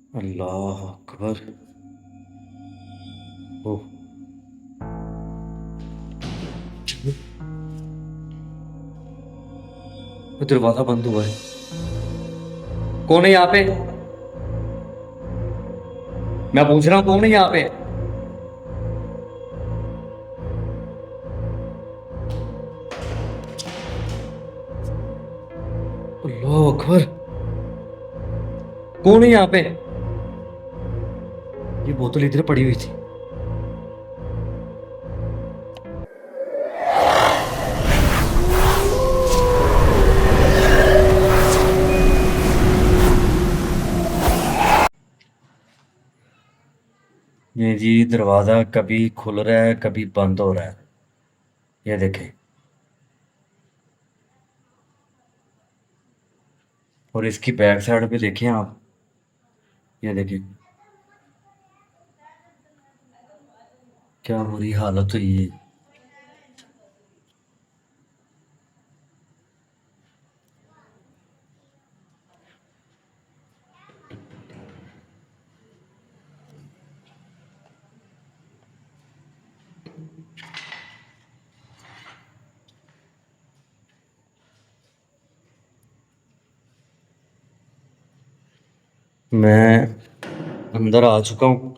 अल्लाह अकबर। ओह, दरवाजा बंद हुआ है। कौन है यहाँ पे? मैं पूछ रहा हूँ कौन है यहाँ पे? अल्लाह अकबर। कौन है यहाँ पे? ये बोतल इधर पड़ी हुई थी। ये जी दरवाजा कभी खुल रहा है कभी बंद हो रहा है। ये देखें। और इसकी बैक साइड पे देखें आप। ये देखें क्या बुरी हालत हुई है। मैं अंदर आ चुका हूँ।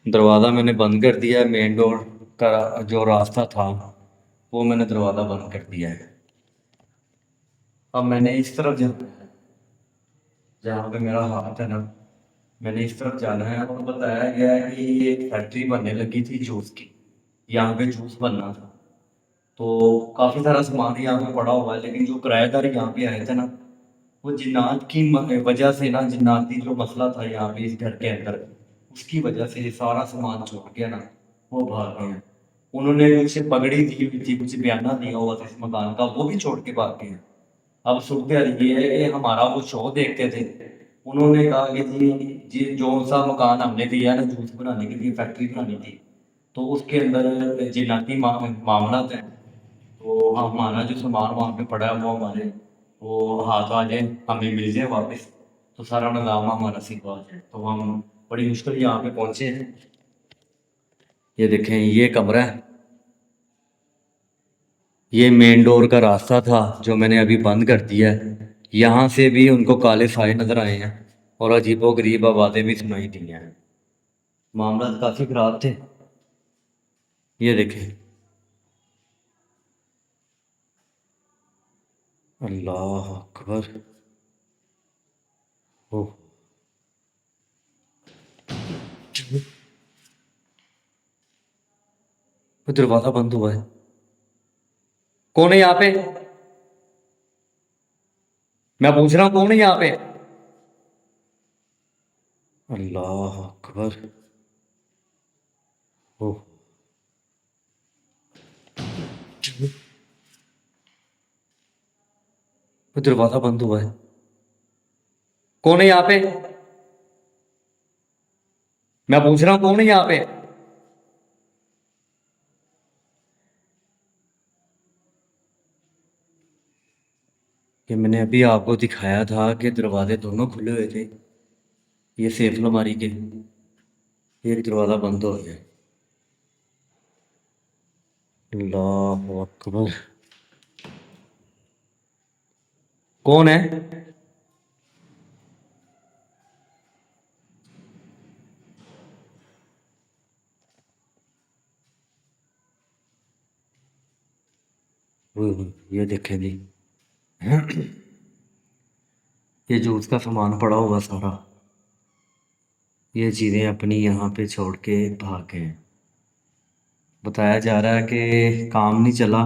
दरवाज़ा मैंने बंद कर दिया है। मेन डोर का जो रास्ता था वो मैंने दरवाज़ा बंद कर दिया है। अब मैंने इस तरफ जहाँ पे मेरा हाथ है ना, मैंने इस तरफ जाना है। और बताया गया है कि ये एक फैक्ट्री बनने लगी थी जूस की। यहाँ पे जूस बनना था। तो काफ़ी सारा सामान यहाँ पे पड़ा हुआ है, लेकिन जो किराएदार यहाँ पे आए थे ना, वो जिन्नात की वजह से ना, जिन्नाती जो मसला था यहाँ पे इस घर के अंदर, उसकी वजह से ये सारा सामान छोड़ के ना वो भाग गए हैं। उन्होंने कुछ पगड़ी दी हुई थी, कुछ बयाना दिया हुआ था इस मकान का, वो भी छोड़ के भाग गए हैं। अब सूरत ये है कि हमारा वो शो देखते थे। उन्होंने कहा कि जी जो सा मकान हमने दिया है ना जूस बनाने के लिए, फैक्ट्री बनानी थी, तो उसके अंदर जिन्नाती मामला है। तो हमारा जो सामान वहाँ पे पड़ा है वो हमारे वो हाथ आ जाए, हमें मिल जाए वापस, तो सारा निज़ाम हमारा सिखवा जाए। तो हम बड़ी मुश्किल यहाँ पे पहुँचे हैं। ये देखें ये कमरा है। ये मेन डोर का रास्ता था जो मैंने अभी बंद कर दिया है। यहाँ से भी उनको काले साए नजर आए हैं और अजीबो गरीब आवाज़ें भी सुनाई दी हैं। मामला काफ़ी खराब थे। ये देखें। अल्लाह अकबर। ओह, दरवाज़ा बंद हुआ है। कौन है यहाँ पे? मैं पूछ रहा हूँ कौन है यहाँ पे? अल्लाह अकबर। ओह, दरवाज़ा बंद हुआ है। कौन है यहाँ पे? मैं पूछ रहा हूँ कौन है यहाँ पे? कि मैंने अभी आपको दिखाया था कि दरवाजे दोनों खुले हुए थे। ये सेफ अलमारी के एक दरवाज़ा बंद हो गया। अल्लाह अकबर। कौन है? ये देखे जी। ये जूस का सामान पड़ा हुआ सारा, ये चीज़ें अपनी यहाँ पे छोड़ के भाग गए हैं। बताया जा रहा है कि काम नहीं चला।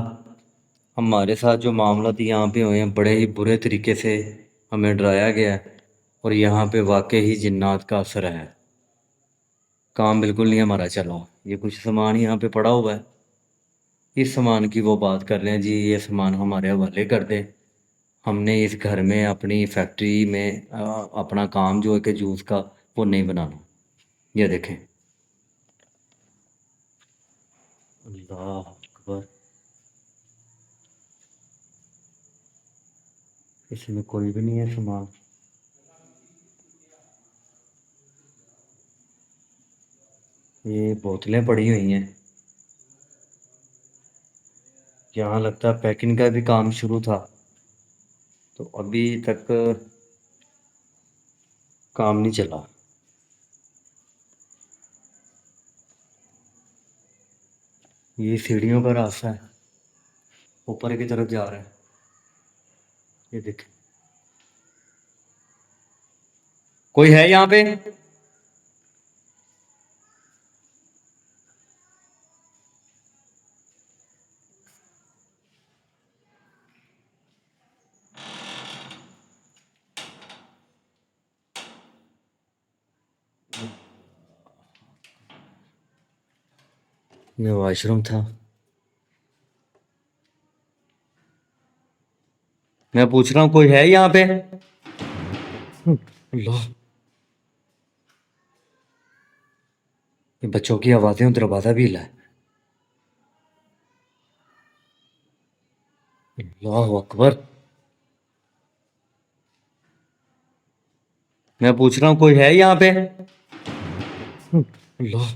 हमारे साथ जो मामला थी यहाँ पे हुए हैं, बड़े ही बुरे तरीके से हमें डराया गया है। और यहाँ पे वाकई ही जिन्नात का असर है। काम बिल्कुल नहीं हमारा चला। ये कुछ सामान यहाँ पे पड़ा हुआ है। इस सामान की वो बात कर रहे हैं जी, ये सामान हमारे हवाले कर दें। हमने इस घर में अपनी फैक्ट्री में अपना काम जो है कि जूस का, वो नहीं बनाना। ये देखें। अल्लाह अकबर। इसमें कोई भी नहीं है सामान। ये बोतलें पड़ी हुई हैं। यहाँ लगता है पैकिंग का भी काम शुरू था, तो अभी तक काम नहीं चला। ये सीढ़ियों का रास्ता है, ऊपर की तरफ जा रहा है। ये देख, कोई है यहाँ पे? ये वॉशरूम था। मैं पूछ रहा हूँ कोई है यहाँ पे? अल्लाह, ये बच्चों की आवाजें और दरवाजा भी हिला है। अल्लाह अकबर। मैं पूछ रहा हूँ कोई है यहाँ पे? अल्लाह,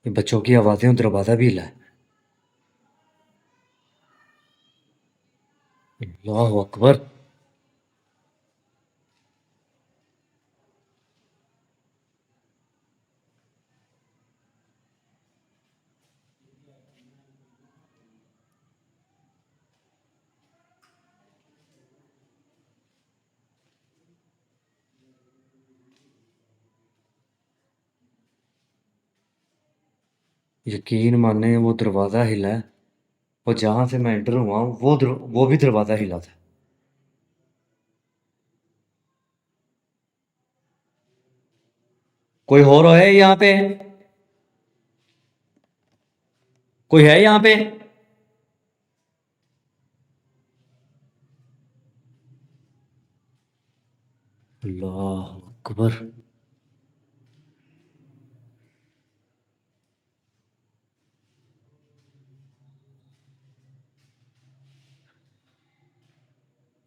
ये बच्चों की आवाजें और दरवाजा भी हिला है। अल्लाह अकबर। यकीन माने वो दरवाजा हिला है, और जहां से मैं एंटर हुआ हूँ वो भी दरवाजा हिला था। कोई और है यहाँ पे? कोई है यहाँ पे? अल्लाह अकबर।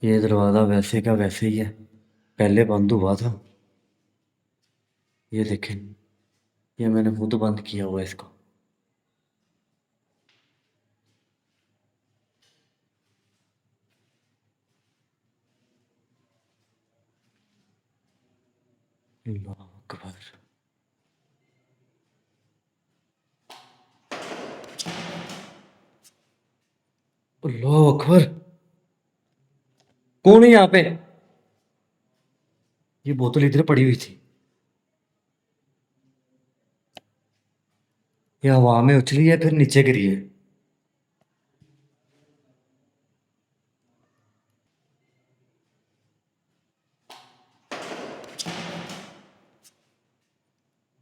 ये दरवाजा वैसे का वैसे ही है, पहले बंद हुआ था। ये देखें, ये मैंने खुद बंद किया हुआ है इसको। अल्लाह अकबर। अल्लाह अकबर। कौन है यहाँ पे? ये बोतल इधर पड़ी हुई थी, ये हवा में उछली है फिर नीचे गिरी है।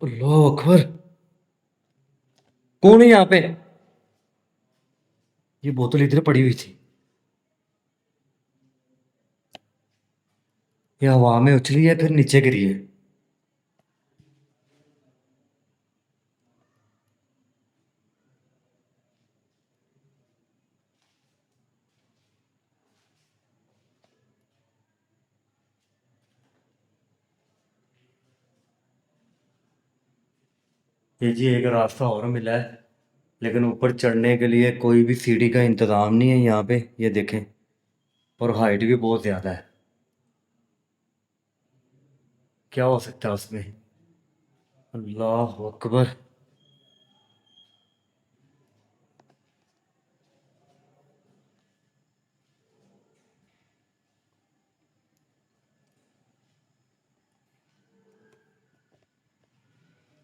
अल्लाह अकबर। कौन है यहाँ पे? ये बोतल इधर पड़ी हुई थी, ये हवा में उछली है फिर नीचे गिरी है। ये जी एक रास्ता और मिला है, लेकिन ऊपर चढ़ने के लिए कोई भी सीढ़ी का इंतज़ाम नहीं है यहाँ पे, ये देखें। और हाइट भी बहुत ज़्यादा है। क्या हो सकता है उसमें? अल्लाह अकबर।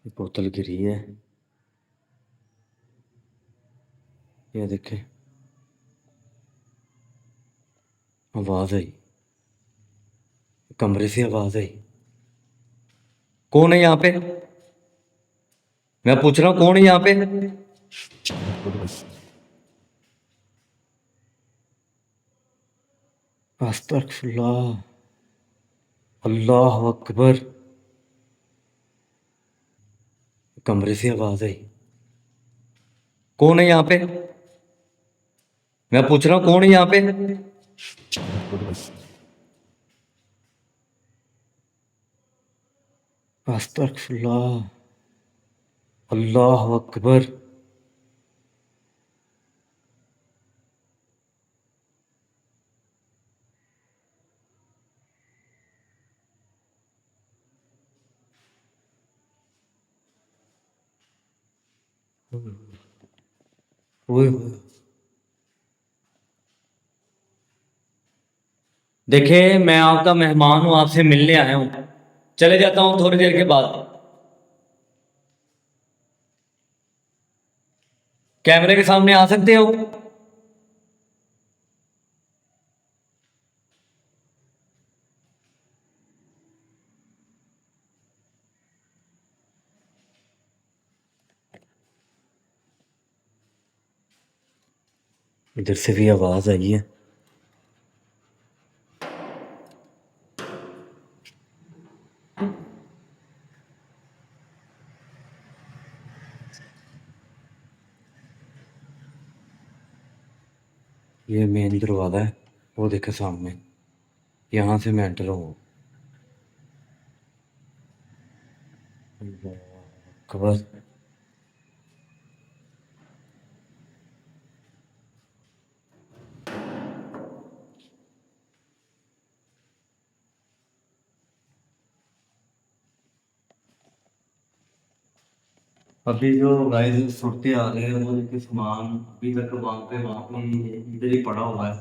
ये बोतल गिरी है, ये देखें। आवाज़ आई, कमरे से आवाज़ आई। कौन है यहाँ पे? मैं पूछ रहा हूँ कौन है यहाँ पे? अस्तगफुरुल्लाह। अल्लाह अकबर। कमरे से आवाज़ आई। कौन है यहाँ पे? मैं पूछ रहा हूँ कौन है यहाँ पे? अस्तगफुरुल्लाह, अल्लाहु अकबर। ओए होए! देखिए, मैं आपका मेहमान हूँ, आपसे मिलने आया हूँ। चले जाता हूँ थोड़ी देर के बाद। कैमरे के सामने आ सकते हो? इधर से भी आवाज आई है। ये मेन दरवाजा है, वो देखे सामने। यहाँ से मैं एंटर हूँ। अल्लाह अकबर। अभी जो गाइस सूरतें हाल है वो देखिए, सामान अभी तक वहाँ पे इधर ही पड़ा हुआ है।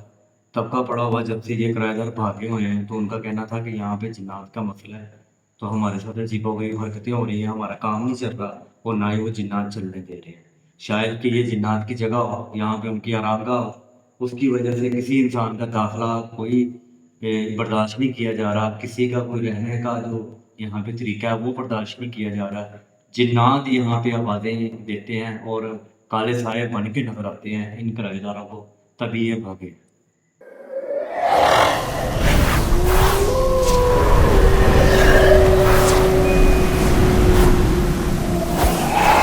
तब का पड़ा हुआ है, जब से ये किराएदार भागे हुए हैं। तो उनका कहना था कि यहाँ पे जिन्नात का मसला है, तो हमारे साथ अजीबोगरीब हरकतें हो रही हैं, हमारा काम नहीं चल रहा और ना ही वो जिन्नात चलने दे रहे हैं। शायद कि ये जिन्नात की जगह हो, यहाँ पे उनकी आरामगाह हो, उसकी वजह से किसी इंसान का दाखिला कोई बर्दाश्त नहीं किया जा रहा, किसी का कोई रहने का जो यहाँ पे तरीका है वो बर्दाश्त नहीं किया जा रहा। जिन्नात यहाँ पे आवाज़ें देते हैं और काले साए बन के नजर आते हैं इन किराएदारों को, तभी ये भागे।